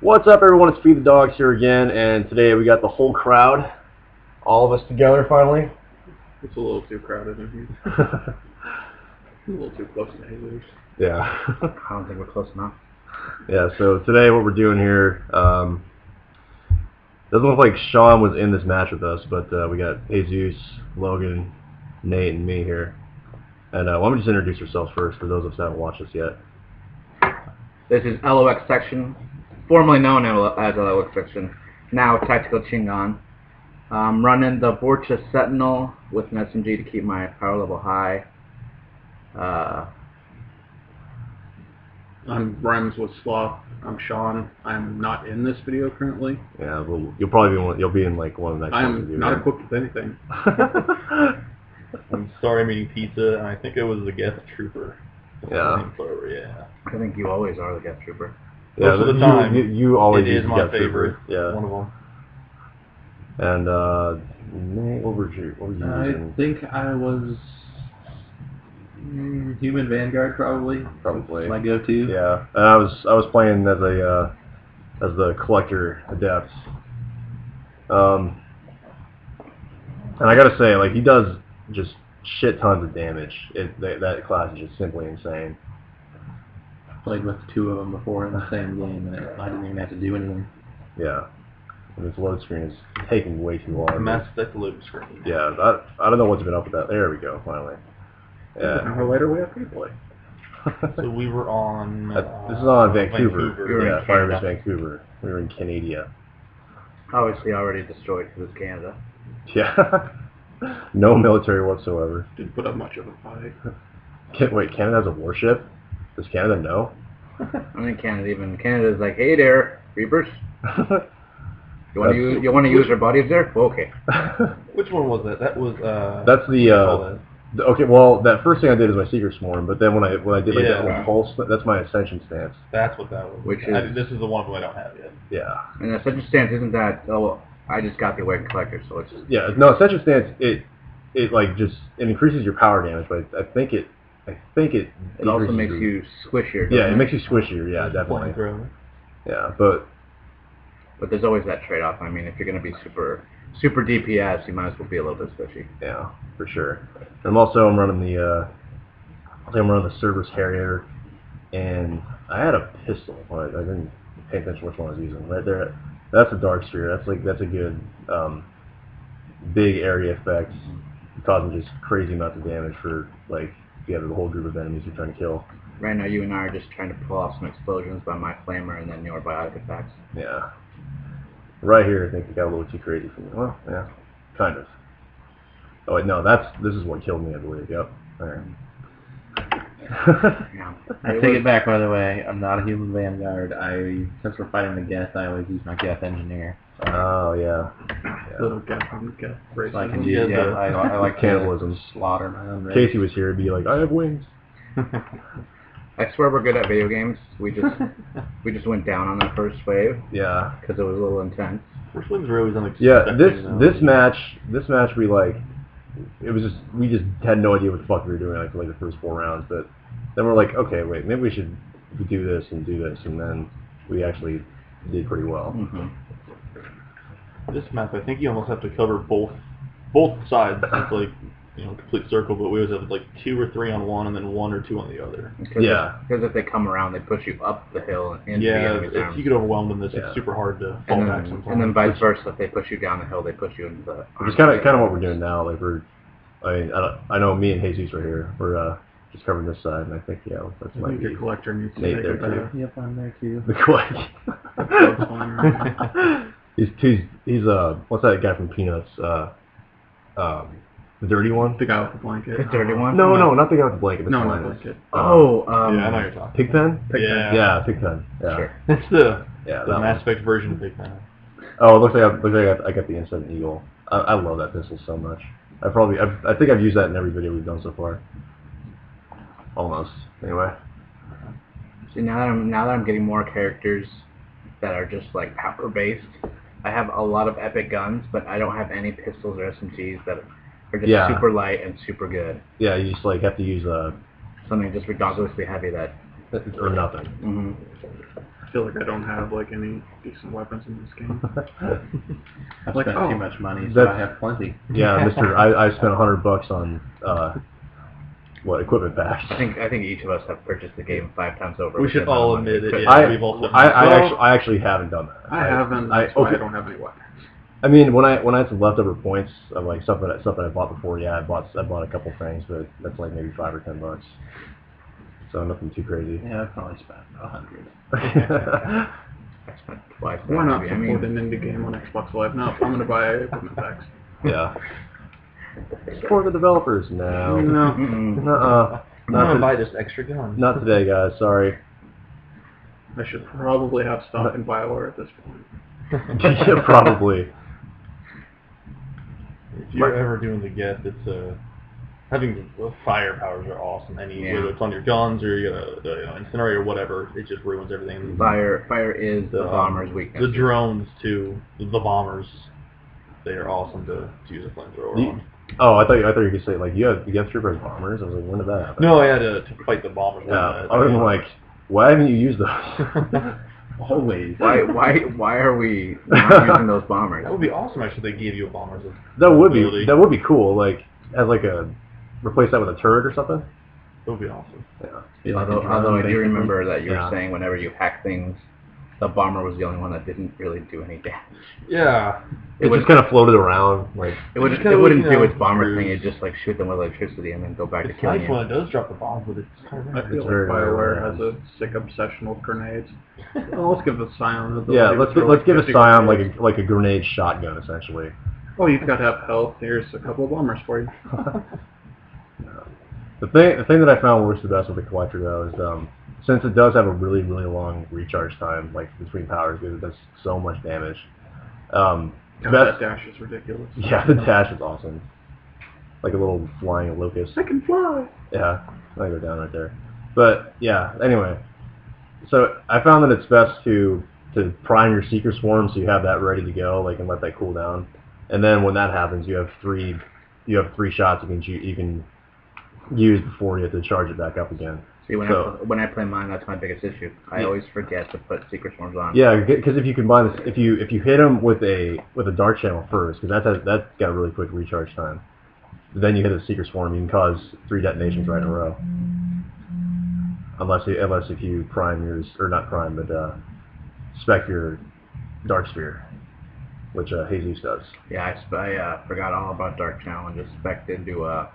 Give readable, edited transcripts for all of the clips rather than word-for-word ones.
What's up, everyone? It's Feed the Dogs here again, and today we got the whole crowd, all of us together finally. It's a little too crowded in here. A little too close to haters. Yeah. I don't think we're close enough. Yeah, so today what we're doing here, doesn't look like Sean was in this match with us, but we got Jesus, Logan, Nate, and me here. And why don't we just introduce ourselves first for those of us that haven't watched us yet. This is LOX Section, formerly known as LOX Section, now Tactical Chingon. I'm running the Vorcha Sentinel with an SMG to keep my power level high. I'm Rhymes with Sloth. I'm Sean. I'm not in this video currently. Yeah, well, you'll probably be in like one of the next ones. I'm not equipped with anything. I'm sorry I'm eating pizza, and I think it was the guest trooper. Yeah. Yeah. I think you always are the guest trooper. Yeah, most of the time, you always it is my favorite. Yeah. One of them. And Nate, what were you using? I think I was Human Vanguard probably. Probably my go-to. Yeah, and I was playing as the collector adept. And I gotta say, like, he does just shit tons of damage. That class is just simply insane. Played with two of them before in the same game, and I didn't even have to do anything. Yeah, and this load screen is taking way too long. Mass Effect load screen. Yeah, I don't know what's been up with that. There we go, finally. Yeah. An hour later, we have gameplay. So we were on... this is on Vancouver. You're Yeah, in Firebase Canada. Vancouver. We were in Canada. Obviously already destroyed because it's Canada. Yeah. No military whatsoever. Didn't put up much of a fight. Wait, Canada has a warship? Does Canada know? I mean, Canada's like, hey there, Reapers. You want to use our bodies there? Okay. Which one was that? That was... That's okay, well, that first thing I did is my Secret Swarm, but then when I did like that little pulse, that's my Ascension stance. That's what that was. This is the one I don't have yet. Yeah. And Ascension stance isn't that... Oh, I just got the Awakened Collector, so it's... Yeah, no, Ascension stance, it like just, it increases your power damage, but I think it It also makes you squishier. Yeah, it makes you squishier, yeah, definitely. Yeah, but there's always that trade-off. I mean, if you're going to be super DPS, you might as well be a little bit squishy. Yeah, for sure. And I'm running the Cerberus Harrier, and I had a pistol. I didn't pay attention to which one I was using. Right there, that's a Dark Sphere. That's a good big area effect, causing just crazy amounts of damage for like if you have a whole group of enemies you're trying to kill. Right now, you and I are just trying to pull off some explosions by my flamer and then your biotic attacks. Yeah. Right here, I think it got a little too crazy for me. Well, yeah, kind of. Oh wait, no, this is what killed me, I believe. Yep. All right. Yeah. I take it back, by the way. I'm not a Human Vanguard. Since we're fighting the Geth, I always use my Geth Engineer. So Oh yeah. Little Geth on Geth so I can racism. use, I like Cannibalism. to slaughter my own race. Casey was here, it'd be like, I have wings. I swear we're good at video games. We just went down on that first wave Yeah. because it was a little intense. First ones are always unexpected. Yeah. This match we like. We just had no idea what the fuck we were doing like for like the first 4 rounds, but then we're like, okay, wait, maybe we should do this, and then we actually did pretty well. Mm-hmm. This map, I think you almost have to cover both sides. It's like, complete circle, but we always have like 2 or 3 on one, and then 1 or 2 on the other. Yeah. Because if they come around, they push you up the hill and into the enemy's arms. If you get overwhelmed in this, it's super hard to fall back sometimes. And then vice versa, if they push you down the hill, they push you into the... Which is kind of what we're doing now. Like I know me and Jesus are here. We're just covering this side, and I think that's I think your collector needs to Nate take there it better. Yep, I'm there too. The collector. He's what's that guy from Peanuts? The dirty one? The guy with the blanket. The dirty one? No, not the guy with the blanket. No, not the blanket. Yeah, I know you're talking. Pigpen? Yeah. Yeah, Pigpen. Yeah. Sure. It's the that Mass one. Effect version of Big Man. Oh, it looks like I got the Instant Eagle. I love that pistol so much. I think I've used that in every video we've done so far. Almost. Anyway. See, now that I'm getting more characters that are just like power based, I have a lot of epic guns, but I don't have any pistols or SMGs that are just super light and super good. Yeah, you just like have to use something just ridiculously heavy that or nothing. Mm-hmm. feel like I don't have like any decent weapons in this game. I've Like, spent oh, too much money, so I that's- have plenty. Yeah, Mister. I spent $100 on equipment packs. I think each of us have purchased the game 5 times over. We with should the amount of all money admit we it. put Yeah, in. we've all spent. I actually haven't done that. I haven't. That's why I don't have any weapons. I mean, when I had some leftover points of like stuff that I bought before, yeah, I bought a couple things, but that's like maybe $5 or $10. So nothing too crazy. Yeah, I've probably spent 100. I spent twice that. Why not maybe. support an indie game on Xbox Live? No, I'm gonna buy equipment packs. Yeah. Support the developers. No. No. Nuh-uh. I'm gonna Not, buy this extra gun. not today, guys. Sorry. I should probably have stock in BioWare at this point. Yeah, probably. If you're ever doing the get, it's having fire powers are awesome. Whether it's on your guns or you got a incinerator or whatever, it just ruins everything. Fire is the bomber's weakness. The drones too, the bombers, they are awesome to use a flamethrower on. Oh, I thought you were gonna say like you have troopers bombers. I was like, when did that happen? No, I had to fight the bombers. Yeah. I was like, why haven't you used those? Always. Why are we not using those bombers? That would be awesome. Actually, they gave you a bomber. That would be cool. Like as like replace that with a turret or something. That would be awesome. Yeah. Although I do remember that you were Yeah. saying whenever you hack things, the bomber was the only one that didn't really do any damage. Yeah. It just kind of floated around like. It wouldn't you do know, its bomber cruise. thing. It'd just like shoot them with electricity and then go back to It's killing nice you. when it does drop the bombs, but it's kind of I feel like very BioWare rare. has a sick obsession with grenades. Well, let's give the Scion the Yeah, ability to throw, let's give a 50 Scion grenades. like a grenade shotgun essentially. Oh, you've got to have health. Here's a couple of bombers for you. The thing that I found works the best with the collector though is since it does have a really long recharge time like between powers because it does so much damage. God, that dash is ridiculous. Yeah, the dash is awesome. Like a little flying locust. I can fly. Yeah, I go down right there. But yeah, anyway. So I found that it's best to prime your seeker swarm so you have that ready to go, like and let that cool down. And then when that happens, you have three shots you can use before you have to charge it back up again. See, when So- I play mine, that's my biggest issue. I always forget to put secret swarms on. Yeah, because if you combine this, if you hit them with a dark channel first, because that's got a really quick recharge time. Then you hit a seeker swarm, you can cause 3 detonations right in a row. Unless if you prime yours, or not prime, but spec your dark sphere, which Jesus does. Yeah, I forgot all about Dark Channel and just spec'd into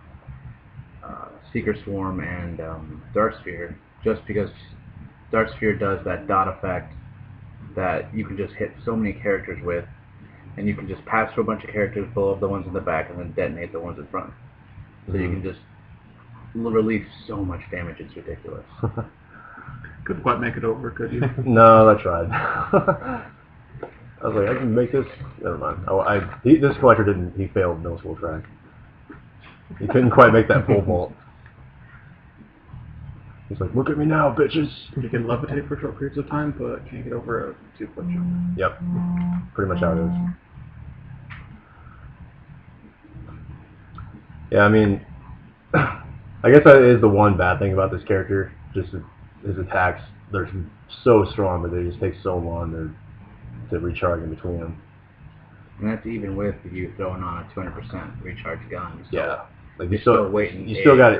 Seeker Swarm and Dark Sphere, just because Dark Sphere does that dot effect that you can just hit so many characters with, and you can just pass through a bunch of characters, blow up the ones in the back, and then detonate the ones in front. So you can just release so much damage, it's ridiculous. Couldn't quite make it over, could you? No, I tried. I was like, I can make this. Never mind. This collector didn't. He failed middle school track. He couldn't quite make that full vault. He's like, look at me now, bitches. You can levitate for short periods of time, but can't get over a 2-foot jump. Yep. Pretty much how it is. Yeah, I mean, I guess that is the one bad thing about this character. Just his attacks, they're so strong, but they just take so long to recharge in between them. And that's even with you throwing on a 200% recharge gun. So Yeah. Like you're still waiting. You still got to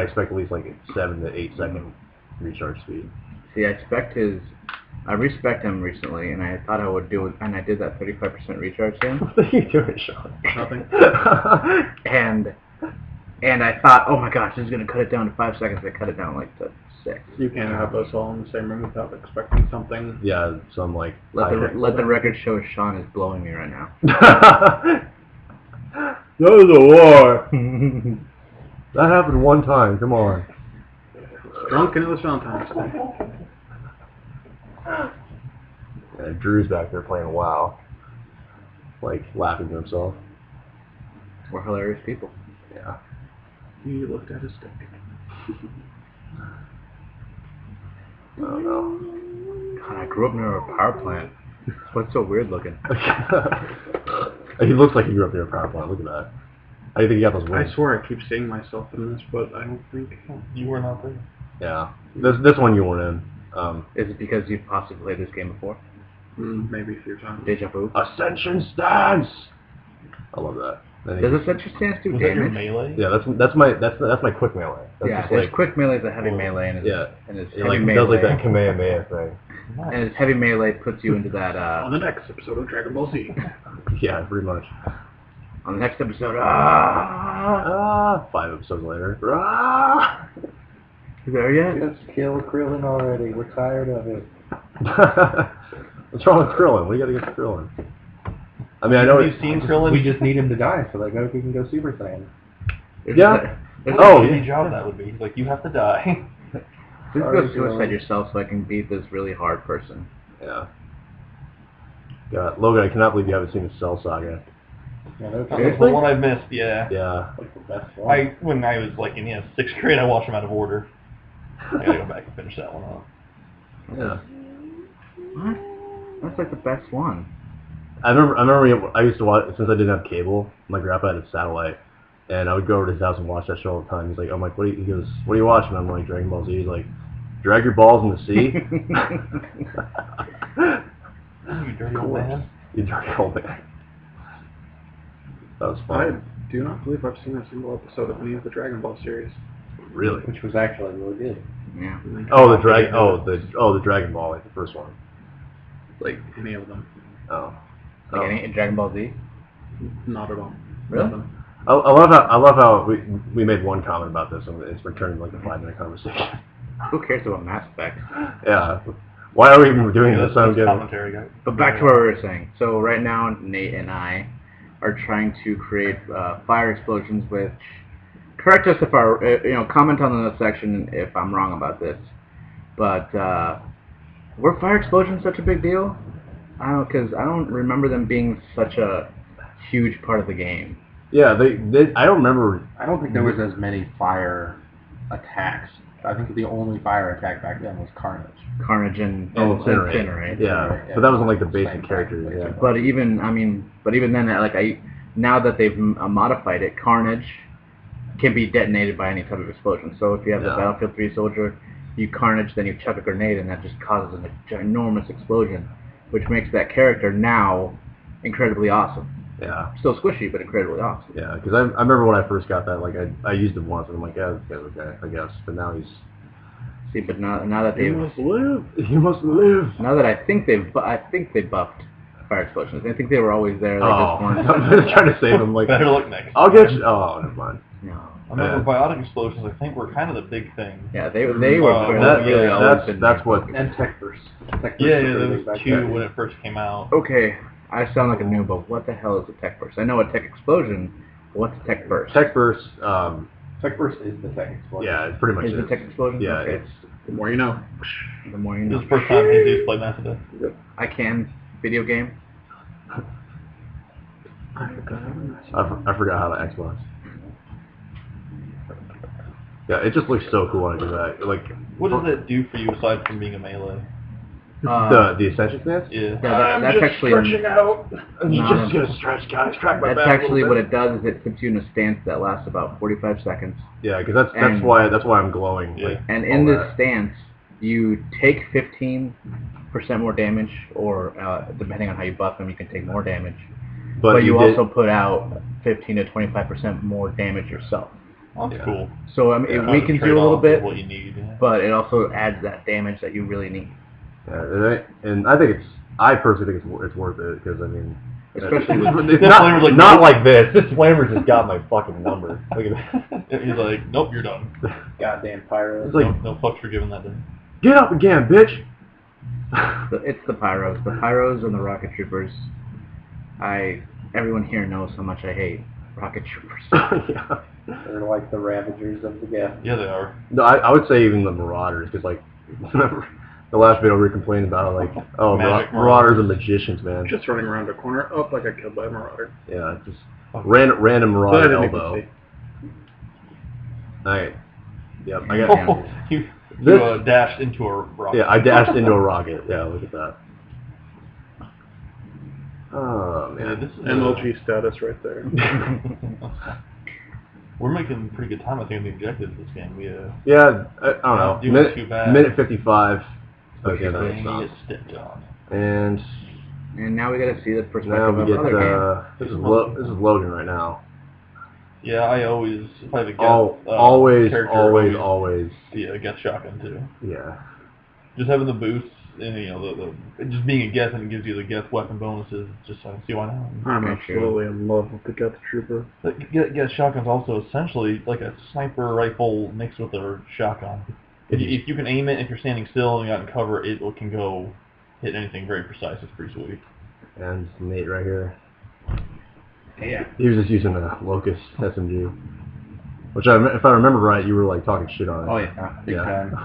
expect at least like a 7 to 8 second recharge speed. See, I respect him recently, and I thought I would do it, and I did that 35% recharge thing. What are you doing, Sean? Nothing. And I thought, oh my gosh, this is gonna cut it down to 5 seconds. I cut it down like to 6. You can't have us all in the same room without expecting something. Yeah, some like. Let the record show Sean is blowing me right now. That was a war. That happened one time. Come on. Drunk into the Valentine's Day. Yeah, Drew's back there playing WoW, like laughing to himself. We're hilarious people. Yeah. He looked at his stick. I don't know. God, I grew up near a power plant. What's so weird looking? He looks like he grew up near a power plant. Look at that. How do you think he got those wings? I swear I keep seeing myself in this, but I don't think... You were not there. Yeah. This one you weren't in. Is it because you've possibly played this game before? Maybe a few times. Deja vu? Ascension Stance! I love that. Does Ascension Stance do Was that your damage? melee? Yeah, that's my quick melee. That's Yeah, just his like, quick melee is a heavy melee, and his, yeah, and his it heavy like melee, does like that Kamehameha thing. and his heavy melee puts you into that, On the next episode of Dragon Ball Z. Yeah, pretty much. on the next episode, 5 episodes later. Ah! You there yet? Just kill Krillin already. We're tired of it. What's wrong with Krillin? What do you gotta get Krillin? I mean, I know Have you seen Krillin? We just need him to die so that Goku can go Super Saiyan. Yeah. There's Oh, What a yeah. shitty job that would be. Like, you have to die. Just go suicide yourself so I can beat this really hard person. Yeah. God, Logan, I cannot believe you haven't seen the Cell Saga. Yeah, that was That's the one I missed, yeah. Yeah. like the best one. When I was like in 6th grade, I watched them out of order. I gotta go back and finish that one up. Yeah. What? That's like the best one. I remember I used to watch, since I didn't have cable, my grandpa had a satellite, and I would go over to his house and watch that show all the time. He's like, I'm like, he goes, what are you watching? I'm like, Dragon Ball Z. He's like, drag your balls in the sea? You dirty old man. You dirty old man. That was I fun. do not believe I've seen a single episode of any of the Dragon Ball series. Really? Which was actually really good. Yeah. Oh, the Dragon Ball, like the first one. Like, any of them. Oh. Like any Dragon Ball Z? Not at all. Really? Nothing. I love how we made one comment about this, and it's returned like a 5-minute conversation. Who cares about Mass Effect? Yeah. Why are we even doing this? I don't get it. Commentary guy. But back to what we were saying. So right now, Nate and I are trying to create fire explosions, which, correct us if I, comment on the section if I'm wrong about this. But were fire explosions such a big deal? I don't, because I don't remember them being such a huge part of the game. Yeah, I don't remember. I don't think there was as many fire attacks. I think the only fire attack back then was Carnage. Carnage and Incinerate. Incinerate. Yeah, Yeah. but that wasn't like the basic Same characters. thing. Yeah. But even then, now that they've modified it, Carnage can be detonated by any type of explosion. So if you have the Yeah. Battlefield 3 soldier, you Carnage, then you chuck a grenade, and that just causes a ginormous explosion, which makes that character now incredibly awesome. Yeah. Still squishy, but incredibly awesome. Yeah, because I remember when I first got that, like I used it once, and I'm like, yeah, okay, I guess. But now he's. See, but now that You they've must live. You must live. now that I think they buffed fire explosions. I think they were always there. They Oh, just weren't. I'm just trying to save him. Like, Better luck next I'll time. get you. Oh, never mind. No. I remember biotic explosions, I think, were kind of the big thing. Yeah, they were That- really yeah, always that's- been that's there. what- And Tech Burst. Tech Burst Yeah, was there really was big back 2 then. when it first came out. Okay, I sound like a noob, but what the hell is a tech burst? I know a tech explosion. But what's a tech burst? Tech burst. Tech Burst is the Tech Explosion. Yeah, it pretty much Is is. the tech explosion? Yeah, Okay. it's. The more you know. The more you This know. is the first time Jesus played Mass Effect. I can video game. I forgot how to Xbox. Yeah, it just looks so cool when I do that. Like What does that do for you aside from being a melee? the Ascension Stance. Yeah. That's actually out. I'm No, just no. gonna stretch, guys. Crack my that's back. a actually little what bit. it does. Is it puts you in a stance that lasts about 45 seconds. Yeah, because that's And- why I'm glowing. Yeah. Like, And all in this that. stance, you take 15% more damage, or depending on how you buff them, you can take more damage. But you also put out 15 to 25% more damage yourself. That's Yeah. cool. So I mean, it Yeah. weakens Trade you a little off bit, What you need. Yeah. but it also adds that damage that you really need. Yeah, and I think I personally think it's worth it because I mean, Especially with it's This not, flamer's like, not nope. like this. This flamer just got my fucking number. Look at that. He's like, nope, you're done. Goddamn Pyro. It's like, No fucks for giving that to get up again, bitch. it's the pyros and the rocket troopers. Everyone here knows how much I hate rocket troopers. Yeah. They're like the Ravagers of the Geth. Yeah, they are. No, I would say even the Marauders because like remember the last video we were complaining about like Magic Marauders are magicians, man. Just running around a corner. Oh, I got killed by a marauder. Yeah, just random But I Marauder didn't even elbow. see. Alright. Yep, I got. Oh, you This- dashed into a rock. Yeah, I dashed into a rocket. Yeah, look at that. Oh Yeah, man. this is MLG status right there. We're making pretty good time, I think, on the objectives this game. We Yeah, I don't know. Not doing Minute, too bad. minute 55. Okay, Push that it. makes And you sense. get stepped on. And And now we gotta see the perspective now we of get other game. this is Logan right now. Yeah, I always, if I have a Geth, Always, character, always. Yeah, Geth shotgun too. Yeah. Just having the boosts and the just being a Geth and it gives you the Geth weapon bonuses. Just I see why not. I'm Okay, absolutely in love with the Geth Trooper. Geth shotgun's also essentially like a sniper rifle mixed with a shotgun. If you can aim it, if you're standing still and you're not in cover, it can go hit anything very precise. It's pretty sweet. And Nate right here. Yeah. He was just using a Locust SMG. Which, if I remember right, you were like talking shit on it. Oh yeah, big time.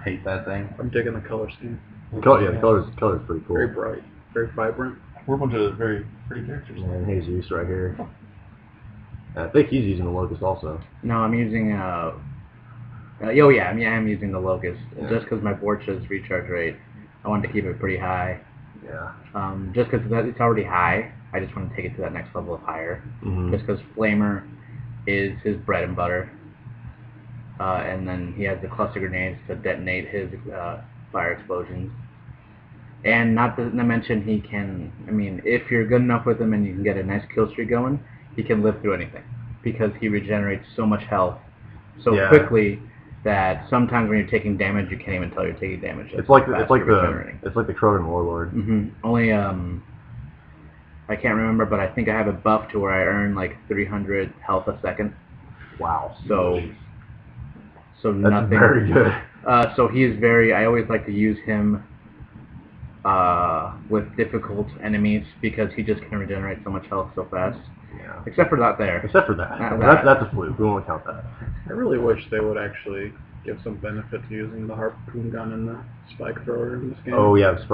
Hate that thing. I'm digging the color scheme. The color's pretty cool. Very bright, very vibrant. We're a bunch of very pretty characters. And Jesus right here. I think he's using the Locust also. No, I'm using I'm using the Locust. Yeah. Just because my Borcha's recharge rate, I wanted to keep it pretty high. Yeah. Just because it's already high, I just want to take it to that next level of higher. Mm-hmm. Just because Flamer is his bread and butter. And then he has the cluster grenades to detonate his fire explosions. And not to mention he can, if you're good enough with him and you can get a nice kill streak going, he can live through anything. Because he regenerates so much health so quickly that sometimes when you're taking damage, you can't even tell you're taking damage. It's like the Krogan Warlord. Mm-hmm. Only I can't remember, but I think I have it buffed to where I earn like 300 health a second. Wow. So that's nothing. very good. So he is very. I always like to use him with difficult enemies because he just can regenerate so much health so fast. Yeah. Except for that there. Except for that. That. That's a fluke. We won't count that. I really wish they would actually give some benefit to using the harpoon gun and the spike thrower in this game. Oh yeah, because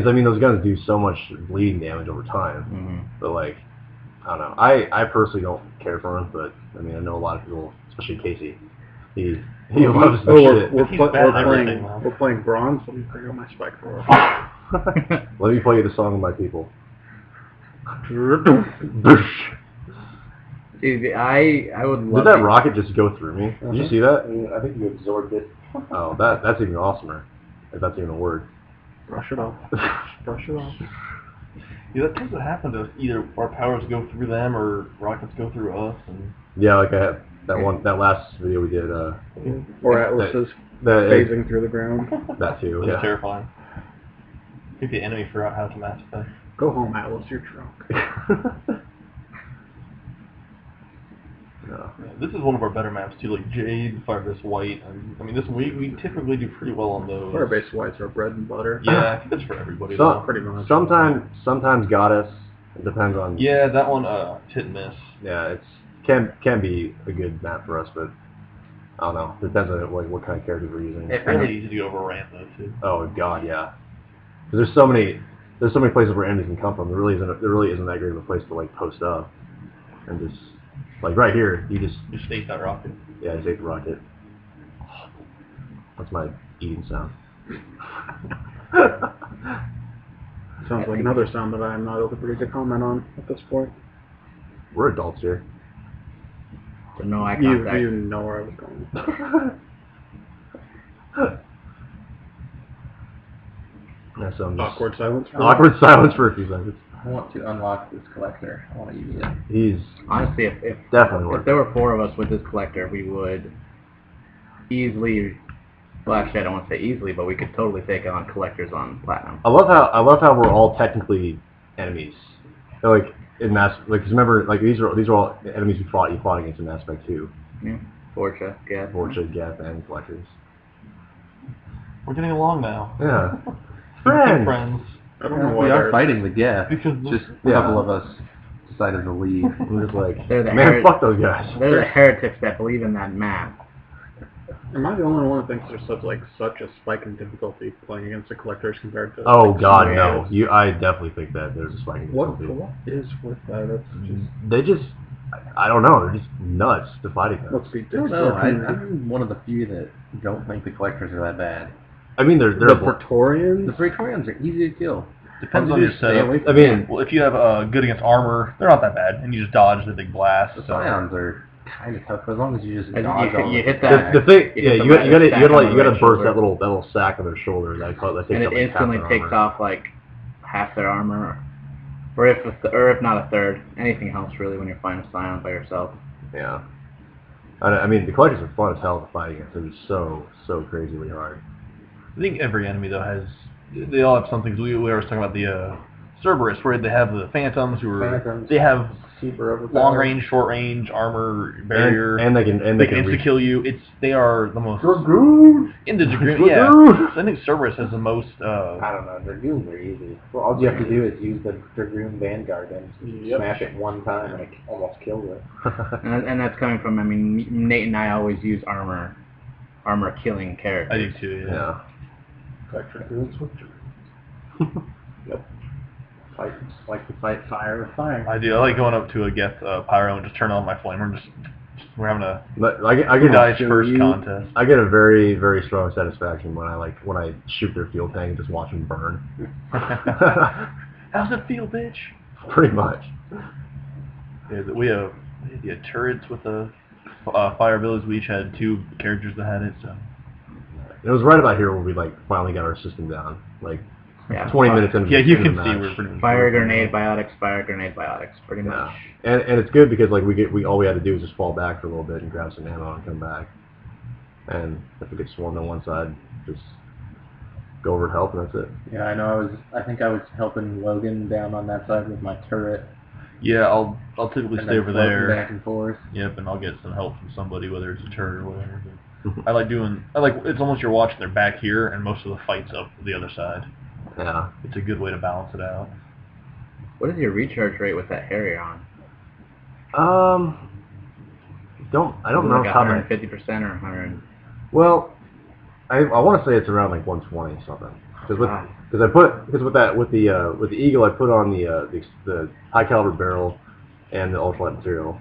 those guns do so much bleeding damage over time. Mm-hmm. But like, I don't know. I personally don't care for him, but I know a lot of people, especially Casey. He loves the shit. We're playing bronze. Let me bring out my spike thrower. Let me play you the song of my people. See, I would love. Did that rocket just go through me? Did you see that? I think you absorbed it. Oh, that's even awesomer. If that's even a word. Brush it off. Brush it off. Yeah, that tends to happen to us. Either our powers go through them or rockets go through us. And Yeah, like I had that last video we did. Or Atlases phasing through the ground. That too. it's Yeah. terrifying. I think the enemy forgot how to Mass Effect. Go home, Atlas. You're drunk. No. Yeah, this is one of our better maps too, like Jade, Firebase White. This we typically do pretty well on those. Firebase White's our bread and butter. Yeah, I think that's for everybody. though. Pretty much. Sometimes Goddess. It depends on. Yeah, that one hit and miss. Yeah, can be a good map for us, but I don't know. Depends on what kind of characters we're using. It's really easy to go over a ramp though too. Oh God, yeah. Because there's so many places where enemies can come from. There really isn't that great of a place to like post up and just like right here. You just ate that rocket. Yeah, just ate the rocket. That's my eating sound. Sounds like another sound that I'm not able to comment on at this point. We're adults here. So no eye contact. You know where I was going. Yeah, so Awkward silence. Awkward silence for a few seconds. I want to unlock this collector. I want to use it. He's Honestly, if definitely there were 4 of us with this collector, we would easily. Well, actually, I don't want to say easily, but we could totally take on collectors on platinum. I love how we're all technically enemies. Like in Mass, like 'cause remember, like these are all enemies you fought against in Mass Effect 2. Yeah. Borcha, Geth, and collectors. We're getting along now. Yeah. Friends. Friends. I don't know why We are there's- fighting the Geth. Because Just a couple of us decided to leave. We're just like, They're the man, fuck those guys. They're the heretics that believe in that map. Am I the only one that thinks there's such a spike in difficulty playing against the collectors compared to? Oh like, God, some no! areas? I definitely think that there's a spike in What difficulty. is with that? That's just. They just, I don't know. They're just nuts to fighting them. Let's be I don't know. I'm one of the few that don't think the collectors are that bad. I mean, they're The Praetorians. The Praetorians are easy to kill. depends You on your just stay setup. away from I mean, Well, if you have good against armor, they're not that bad, and you just dodge the big blast. the so. Scions are kind of tough, but as long as you just As dodge all you of hit the that- The thing, You yeah, hit the you right gotta stack on the right burst shoulder. that little sack on their shoulder. That takes And up it like half instantly their takes armor. off like half their armor, or if not a third. Anything helps really when you're fighting a Scion by yourself. Yeah. I mean, the collectors are fun as hell to fight against. They're just so crazily hard. I think every enemy though has. They all have some things. We were talking about the Cerberus, where they have the Phantoms, they have Super overpowered. long range, short range, armor, barrier, and they can insta kill you. They are the most Dragoon! in the Dragoon. Yeah, Dragoon! so I think Cerberus has the most. I don't know, Dragoons are easy. Well, all you have to do is use the Dragoon Vanguard and smash it one time and it almost kills it. And that's coming from, I mean, Nate and I always use armor killing characters. I do too. Yeah. Like Dragoons with Dragoons. Yep. Like to fight fire with fire. I do. I like going up to a Geth Pyro and just turn on my flamer and just we're having a But I who dies get first contest. I get a very strong satisfaction when I shoot their field tank and just watch them burn. How's it feel, bitch? Pretty much. Yeah, we had turrets with the fire abilities. We each had 2 characters that had it. So It was right about here where we finally got our system down. Yeah, 20 minutes into yeah, you into can the see match. we're pretty much fire grenade biotics, pretty much. Yeah. And it's good because all we had to do was just fall back for a little bit and grab some ammo and come back. And if we get swarmed on one side, just go over and help, and that's it. Yeah, I know. I think I was helping Logan down on that side with my turret. Yeah, I'll typically And stay then over floating there. back and forth. Yep, and I'll get some help from somebody, whether it's a turret or whatever. But it's almost you're watching their back here, and most of the fight's up the other side. Yeah. It's a good way to balance it out. What is your recharge rate with that Harrier on? I don't remember Like how many. 150% or 100. Well, I want to say it's around 120 something. Because with the Eagle I put on the high caliber barrel and the ultralight material,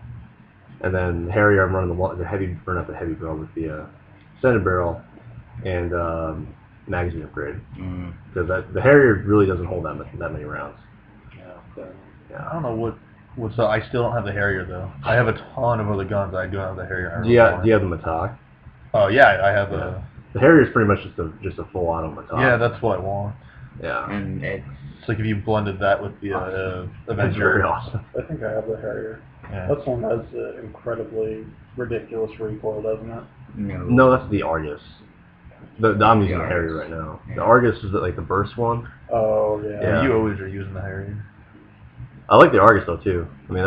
and then Harrier I'm running the heavy barrel with the extended barrel and magazine upgrade. Because the Harrier really doesn't hold that many rounds. Yeah, I don't know what's up. I still don't have the Harrier though. I have a ton of other guns. I do have the Harrier. Do you have the Matak? Oh yeah, I have a. The Harrier is pretty much just a full auto Matak. Yeah, that's what I want. Yeah. And it's like if you blended that with the That's Avenger. very awesome. I think I have the Harrier. Yeah. That one has incredibly ridiculous recoil, doesn't it? No, that's the Argus. I'm using the Argus. Harrier right now. Yeah. The Argus is the burst one. Oh yeah. Yeah. You always are using the Harrier. I like the Argus though too. I mean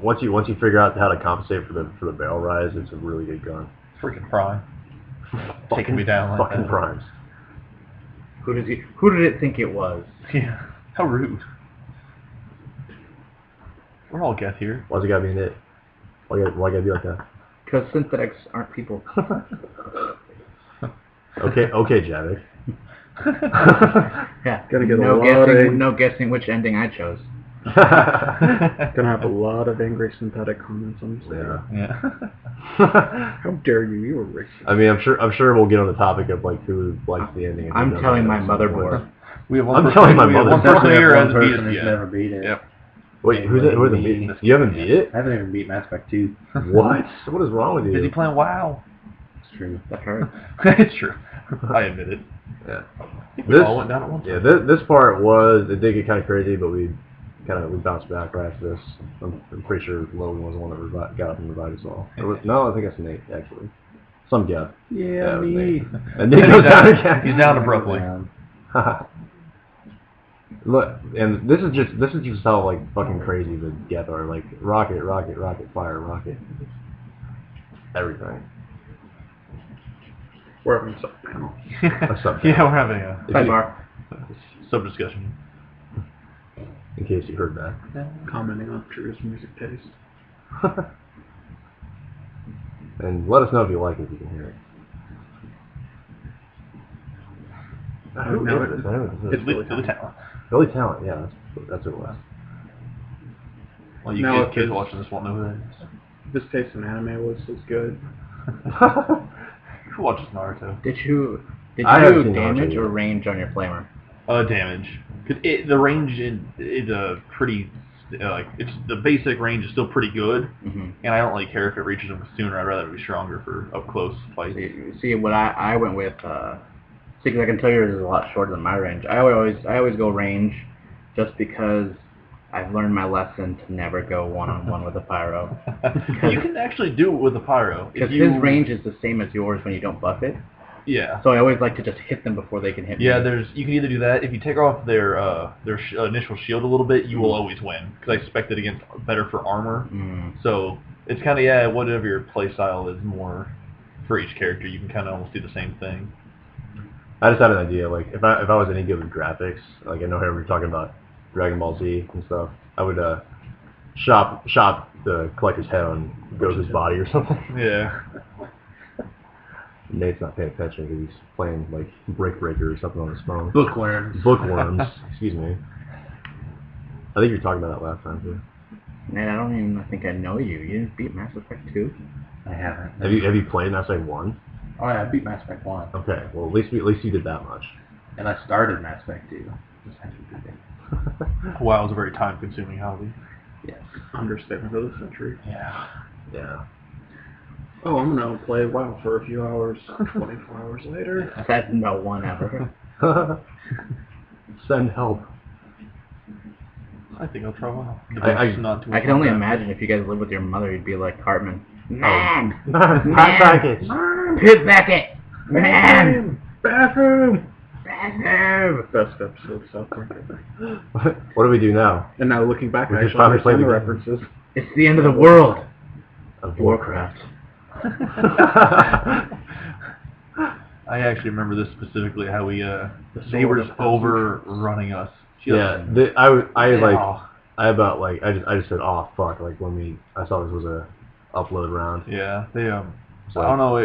once you figure out how to compensate for the barrel rise, it's a really good gun. Freaking prime. Taking me down like fucking that. primes. Who did it think it was? Yeah. How rude. We're all Geth here. Why's it gotta be an it? Why gotta be like that? Because synthetics aren't people. Okay, Javik. Yeah. Gotta get a lot of- no guessing which ending I chose. Gonna have a lot of angry synthetic comments on this later. Yeah. How dare you? You were racist. I mean, I'm sure we'll get on the topic of who likes the ending. I'm telling my motherboard. We have I'm telling my mother. One Definitely player have has one beat person us who's yet. never beat it. Yep. Wait, who hasn't beaten? You haven't beat it? I haven't even beat Mass Effect 2. What? What is wrong with you? Busy playing WoW. It's true. That hurt. It's true. I admit it. Yeah. I think we all went down at once. Yeah, this part it did get kind of crazy, but we bounced back right after this. I'm pretty sure Logan was the one that got up and revived us all. No, I think that's Nate actually. Some guy. Yeah, it was me. Nate. And Nate goes down again. He's down abruptly. Look, and this is just how fucking crazy the Geth are. Like rocket, fire, rocket, everything. We're having a sub-panel. A sub Yeah, we're having a Sidebar. sub-discussion. In case you heard that. Commenting on Drew's music taste. And let us know if you like it, if you can hear it. Who No, is this? I don't know who this it's is. Billy Billy Talent. Talent. Billy Talent, yeah, that's what it was. Well, you No, kids it's- watching this won't know who that is. His taste in anime was good. Who watches Naruto? Did you I haven't do seen Naruto damage or yet. range on your flamer? Damage. Cause the range is a pretty like it's the basic range is still pretty good, Mm-hmm. and I don't really care if it reaches them sooner. I'd rather it be stronger for up close fights. See what I went with. See, because I can tell yours is a lot shorter than my range. I always go range, just because I've learned my lesson to never go one-on-one with a pyro. You can actually do it with a pyro. Because his range is the same as yours when you don't buff it. Yeah. So I always like to just hit them before they can hit me. Yeah, you can either do that. If you take off their initial shield a little bit, you will always win. Because I expect it against better for armor. So it's kind of, whatever your play style is more for each character, you can kind of almost do the same thing. I just had an idea, like, if I was any good with graphics, like, I know how we were talking about Dragon Ball Z and stuff, I would shop the collector's head on Goku's body or something. Yeah. Nate's not paying attention because he's playing, like, Brick Breaker or something on his phone. Bookworms. Bookworms, excuse me. I think you were talking about that last time, too. Man, I don't even think I know you. You didn't beat Mass Effect 2? I haven't. Have you played Mass Effect 1? Oh yeah, I beat Mass Effect 1. Okay, well, at least you did that much. And I started Mass Effect 2. Just had to beat it. WoW is a very time-consuming hobby. Yes. Understatement of the century. Yeah. Yeah. Oh, I'm gonna play WoW for a few hours. 24 hours later. Said no one ever. Send help. I think I'll try WoW. I can only imagine if you guys lived with your mother, you'd be like Cartman. Man! Package. Pit Beckett! Man! Bathroom! Bathroom! Best episode of South Park ever. What do we do now? And now looking back, We I should actually probably play understand the the game. references. It's the end of the world! Of Warcraft. I actually remember this specifically, how they sword were of just overrunning us. Yeah, I just said, oh fuck, like when I saw this was a upload round. Yeah, they So, I don't know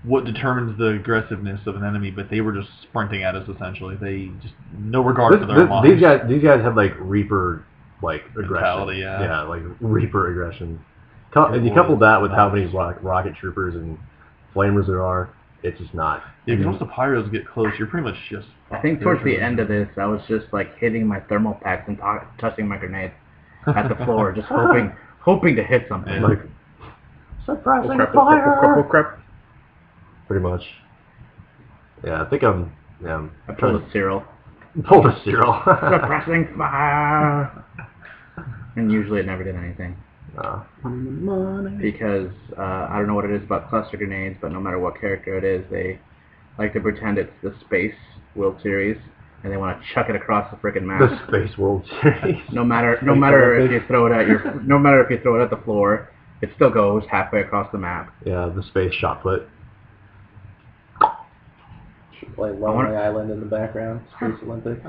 what determines the aggressiveness of an enemy, but they were just sprinting at us essentially. They just no regard for their lives. these guys had like Reaper like aggression. Mentality, yeah. Yeah, like Reaper aggression. And you couple that with how many rocket troopers and flamers there are, it's just not. Yeah, because once the pyros get close, you're pretty much just. I think towards the end of this, I was just like hitting my thermal packs and touching my grenades at the floor, just hoping to hit something. Yeah. Like, suppressing Crap, fire! crap. Pretty much. Yeah, I think I pulled a Cyril. Pulled a Cyril. Suppressing fire! And usually it never did anything. Because I don't know what it is about cluster grenades, but no matter what character it is, they like to pretend it's the Space World Series, and they want to chuck it across the frickin' map. The Space World Series. No matter if you throw it at the floor, it still goes halfway across the map. Yeah, the space shot put. Should play Lonely Island in the background. Space Olympics.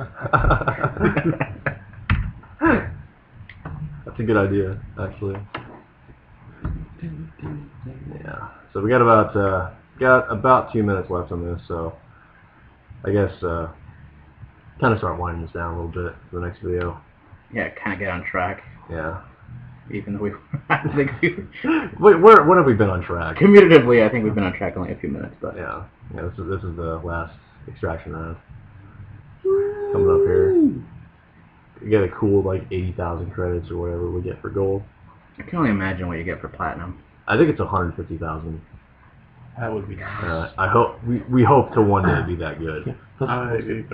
That's a good idea, actually. Yeah. So we got about 2 minutes left on this, so I guess kind of start winding this down a little bit for the next video. Yeah, kind of get on track. Yeah. Even though I think Wait, when have we been on track? Commutatively, I think we've been on track only a few minutes, but Yeah. This is the last extraction round. Coming up here. You get a cool like 80,000 credits or whatever we get for gold. I can only imagine what you get for platinum. I think it's 150,000. That would be nice. I hope we hope to one day be that good.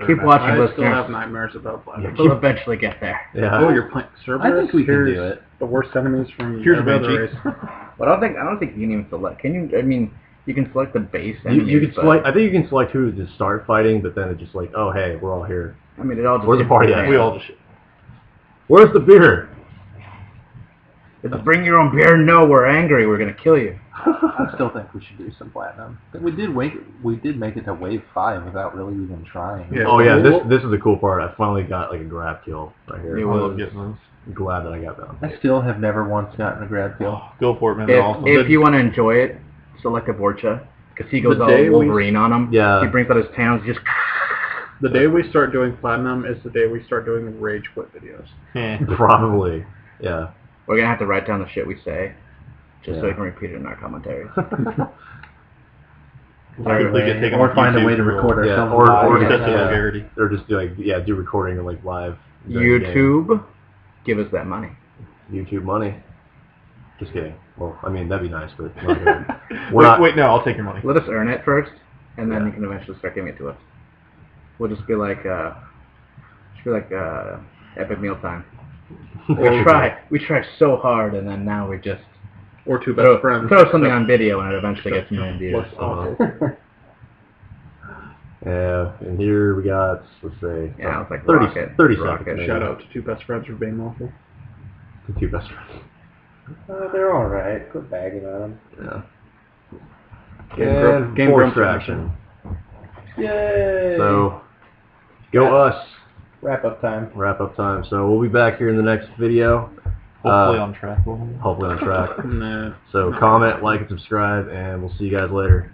Keep watching, I listeners. still have nightmares about Black. We'll eventually get there. Yeah. Oh, you're playing Cerberus? I think we can Here's do it. The worst enemies from Here's every other Banshee. race. But I don't think you can even select. Can you? I mean, you can select the base enemies. You can but, select. I think you can select who to start fighting, but then it's just like, oh hey, we're all here. I mean, it all just. Where's the party at? We all just. Where's the beer? It's bring your own beer. No, we're angry. We're gonna kill you. I still think we should do some platinum. We did make it to wave 5 without really even trying. Yeah. Oh yeah, this is the cool part. I finally got like a grab kill right here. It I was- love getting those. I'm glad that I got that. I still have never once gotten a grab kill. Go for it, man. They're awesome. If you want to enjoy it, select a Vorcha, because he goes The all day we- Wolverine on him. Yeah. He brings out his talons, just. The day we start doing platinum is the day we start doing rage quit videos. Probably. Yeah. We're gonna have to write down the shit we say, just so Yeah. we can repeat it in our commentaries. Quickly get taken Or off find a YouTube way to for record Yeah, ourselves or live. excessive yeah. vulgarity. Or just do like do recording like live. during the game. YouTube. give us that money. YouTube money. Just kidding. Well, I mean, that'd be nice, but we're not Wait, no, I'll take your money. Let us earn it first, and then Yeah. you can eventually start giving it to us. We'll just be like, epic meal time. We try so hard, and then now we just Or two best friends. throw something on video, and it eventually gets a million views. Looks awful. Yeah, and here we got, let's say, Yeah, it's like 30 Rocket. 30 Rocket. seconds. maybe. Shout out to two best friends for being awful. The two best friends. They're alright. Quit bagging on them. Yeah. Game And force Grumps traction. Yay! So, go us. Wrap up time. Wrap up time. So we'll be back here in the next video. Hopefully on track. Hopefully on track. Nah. So comment, like, and subscribe, and we'll see you guys later.